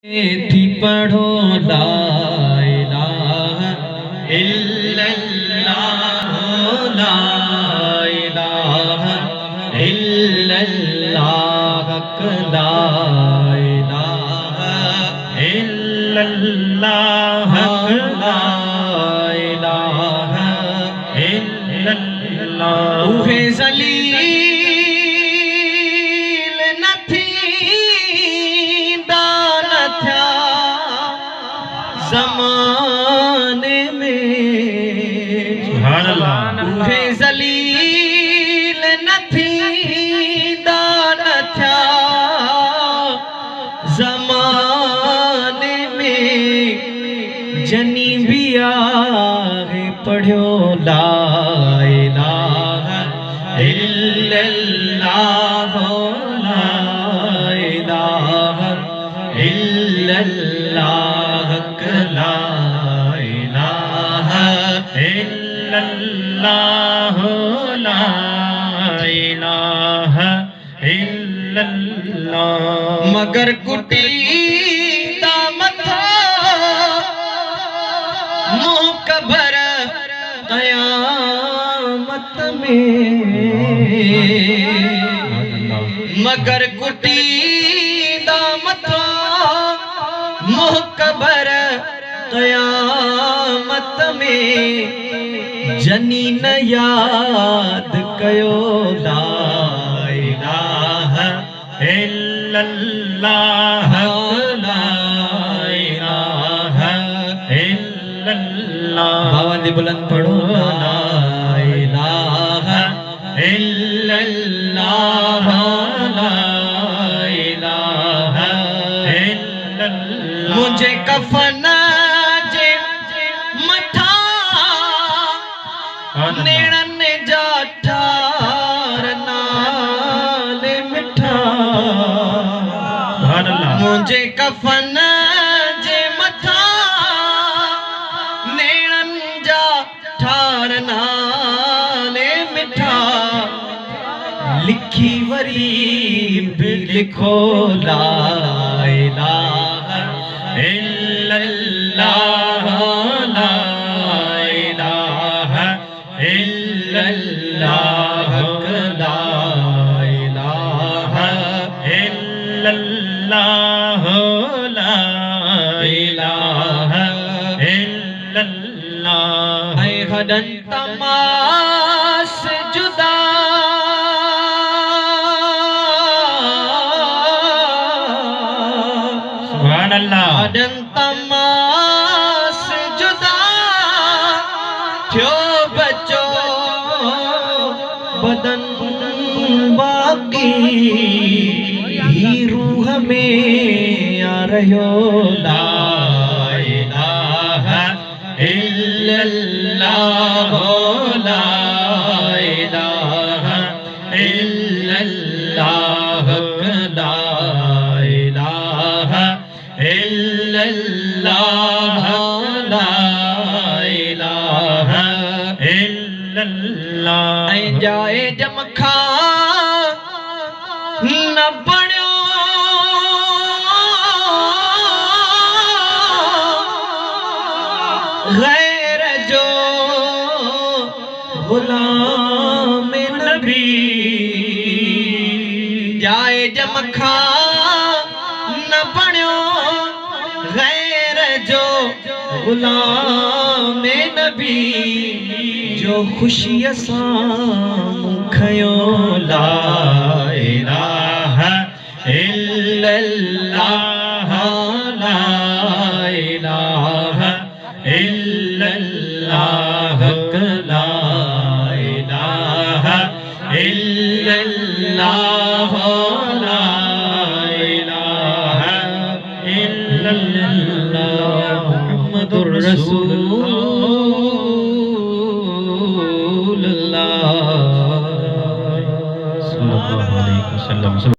थी पढ़ो ला इलाहा इल्लल्लाह ला इलाहा इल्लल्लाह ला इलाहा इल्लल्लाह ला इलाहा इल्लल्लाह उहे ज़लील न थींदा न थिया ज़माने में सुभान अल्लाह उहे ज़लील न थींदा न थिया ज़माने में जनी भी आहे पढ़ियो ला इलाहा इल्लल्लाह ला इलाहा इल्लल्लाह ला इलाहा इल्लल्लाह ला इलाहा इल्लल्लाह मगर कुटी दा मथा मुँह कबर क़यामत में मगर कुटी दा मथा मुँह कबर क़यामत में जनी न याद कयो ला इलाहा इल्लल्लाह ला इलाहा इल्लल्लाह बावंदी बुलंद पढ़ो ला इलाहा इल्लल्लाह ला इलाहा इल्लल्लाह मुझे कफन जे मथा नेड़न जा ठार नाल मिठा मुझे कफन जे मथा नेड़न जा ठार नाल मिठा लिखी वरी भी लिखो ला इलाहा इल्लल्लाह ला इलाहा इल्लल्लाह ला इलाहा इल्लल्लाह ला इलाहा इल्लल्लाह ऐ हदन तमास जुदा सुभान अल्लाह हदन तमास जुदा थियो बचो बदन बाकी ही रूह में आ रहो ला इलाहा इल्लल्लाह ला इलाहा इल्लल्लाह ला इलाहा इल्लल्लाह ला इलाहा इल्लल्लाह ऐ जाए जमखा न बणियो गैर जो गुलाम नबी जाए जमखा न बणियो गैर जो गुलाम नबी जो खुशी सां खयो ला इलाहा इल्लल्लाह ला इलाहा इल्लल्लाह ला इलाहा इल्लल्लाह ला इलाहा इल्लल्लाह मुहम्मदुर रसूलुल्लाह सल्लल्लाहु अलैहि वसल्लम।